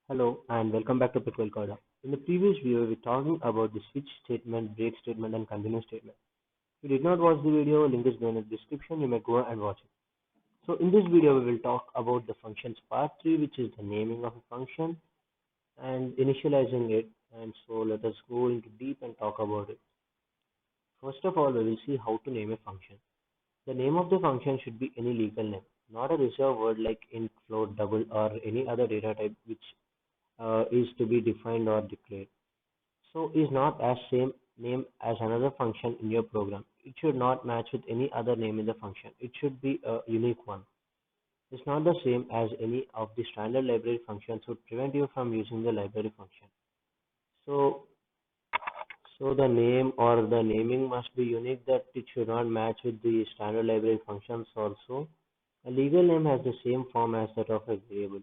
Hello and welcome back to Pickle Corner. In the previous video, we were talking about the switch statement, break statement, and continue statement. If you did not watch the video, link is given in the description. You may go and watch it. So in this video, we will talk about the functions part 3, which is the naming of a function and initializing it. And so let us go into deep and talk about it. First of all, we will see how to name a function. The name of the function should be any legal name, not a reserved word like int, float, double, or any other data type which is to be defined or declared. So is not as same name as another function in your program. It should not match with any other name in the function. It should be a unique one. It's not the same as any of the standard library functions would prevent you from using the library function. So, so the name or the naming must be unique that it should not match with the standard library functions also. A legal name has the same form as that of a variable.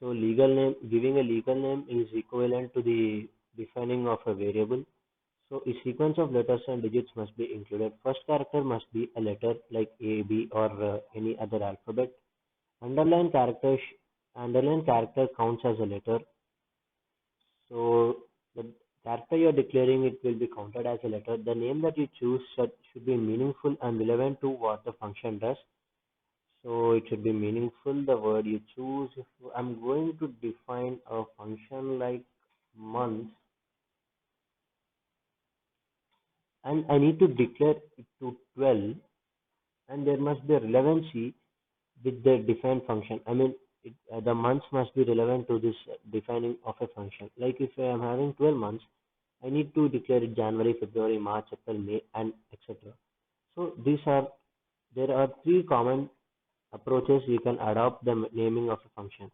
So legal name, giving a legal name is equivalent to the defining of a variable. So a sequence of letters and digits must be included. First character must be a letter like A, B, or any other alphabet. Underline character, underline character counts as a letter. So the character you are declaring it will be counted as a letter. The name that you choose should be meaningful and relevant to what the function does. So it should be meaningful, the word you choose. If I'm going to define a function like month and I need to declare it to 12 and there must be a relevancy with the defined function. I mean, the months must be relevant to this defining of a function. Like if I am having 12 months, I need to declare it January, February, March, April, May, and etc. So there are three common approaches you can adopt the naming of a function.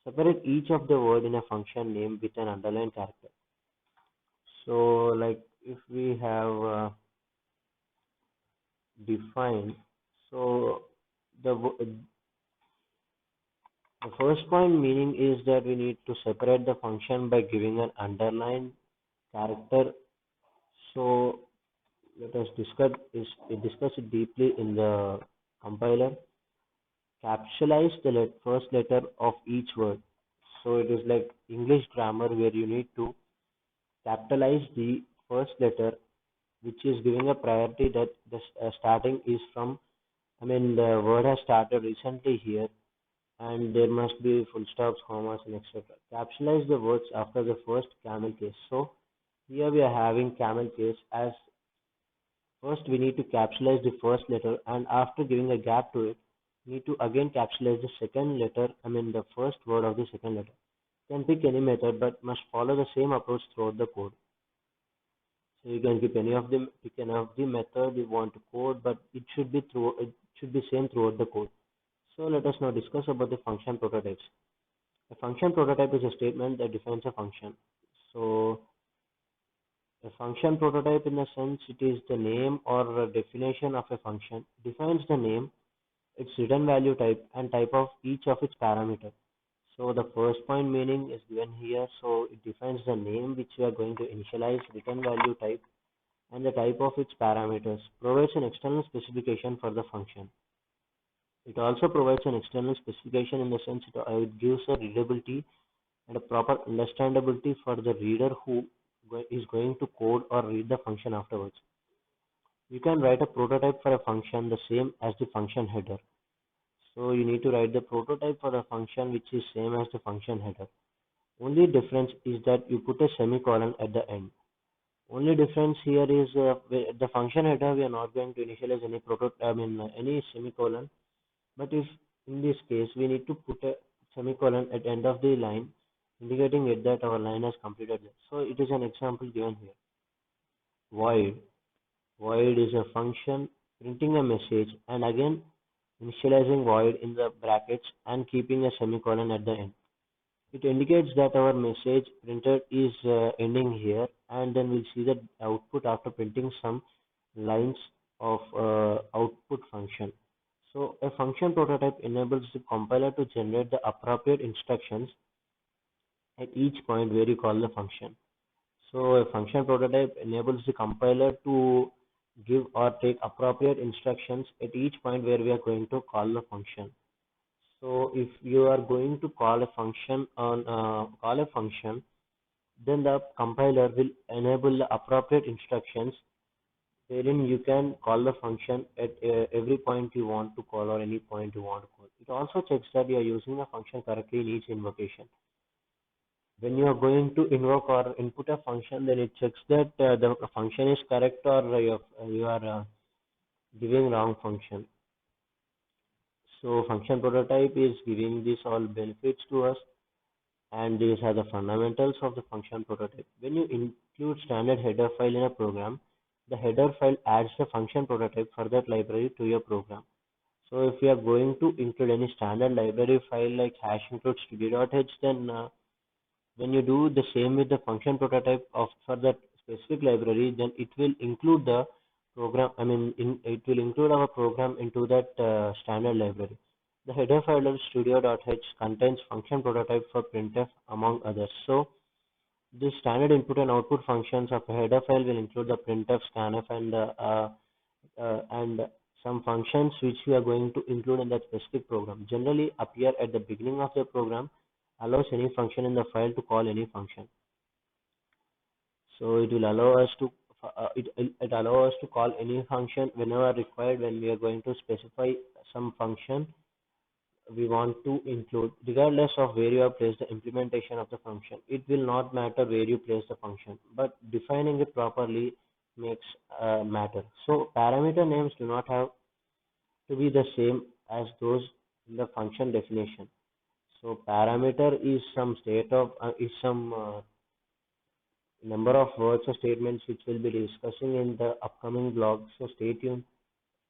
Separate each of the word in a function name with an underlined character. So like if we have defined, so the first point meaning is that we need to separate the function by giving an underlined character. So let us discuss it deeply in the compiler. Capitalize the first letter of each word. So it is like English grammar where you need to capitalize the first letter, which is giving a priority that the starting is from. I mean, the word has started recently here, and there must be full stops, commas, and etc. Capitalize the words after the first camel case. So here we are having camel case as first we need to capitalize the first letter, and after giving a gap to it, we need to again capitalize the second letter. I mean, the first word of the second letter. You can pick any method, but must follow the same approach throughout the code. So you can keep any of them, pick any of the method you want to code, but it should be same throughout the code. So let us now discuss about the function prototypes. A function prototype is a statement that defines a function. So a function prototype in a sense it is the name or a definition of a function, defines the name, its return value type and type of each of its parameters. So the first point meaning is given here. So it defines the name which we are going to initialize, return value type and the type of its parameters, provides an external specification for the function. It also provides an external specification in the sense it gives a readability and a proper understandability for the reader who is going to code or read the function afterwards. You can write a prototype for a function the same as the function header. So you need to write the prototype for a function which is same as the function header. Only difference is that you put a semicolon at the end. Only difference here is the function header we are not going to initialize any any semicolon, but if in this case we need to put a semicolon at end of the line indicating it that our line has completed. So it is an example given here. Void. Void is a function printing a message and again initializing void in the brackets and keeping a semicolon at the end. It indicates that our message printed is ending here, and then we'll see the output after printing some lines of output function. So a function prototype enables the compiler to generate the appropriate instructions at each point where you call the function. So a function prototype enables the compiler to give or take appropriate instructions at each point where we are going to call the function. So if you are going to call a function then the compiler will enable the appropriate instructions wherein you can call the function at every point you want to call or any point you want to call. It also checks that you are using the function correctly in each invocation. When you are going to invoke or input a function, then it checks that the function is correct or you are giving wrong function. So function prototype is giving these all benefits to us, and these are the fundamentals of the function prototype. When you include standard header file in a program, the header file adds the function prototype for that library to your program. So if you are going to include any standard library file like hash include studio.h, then when you do the same with the function prototype of for that specific library, then it will include the program. It will include our program into that standard library. The header file of studio.h contains function prototype for printf among others. So the standard input and output functions of a header file will include the printf, scanf, and some functions which we are going to include in that specific program. Generally appear at the beginning of the program, allows any function in the file to call any function. So it will allow us to it allow us to call any function whenever required when we are going to specify some function we want to include, regardless of where you have placed the implementation of the function. It will not matter where you place the function, but defining it properly makes matter. So parameter names do not have to be the same as those in the function definition. So parameter is some state of is some number of words or statements which we'll be discussing in the upcoming blog. So stay tuned.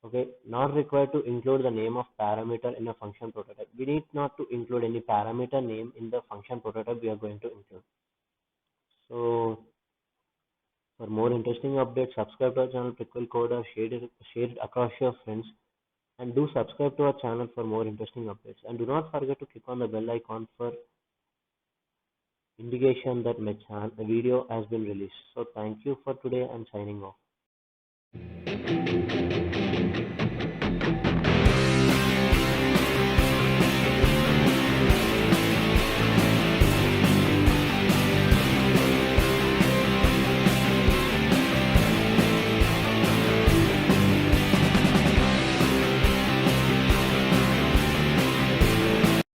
Okay, not required to include the name of parameter in a function prototype. We need not to include any parameter name in the function prototype we are going to include. So for more interesting updates, subscribe to our channel Pickle Coder, share it across your friends, and do subscribe to our channel for more interesting updates. And do not forget to click on the bell icon for indication that my video has been released. So thank you for today and signing off.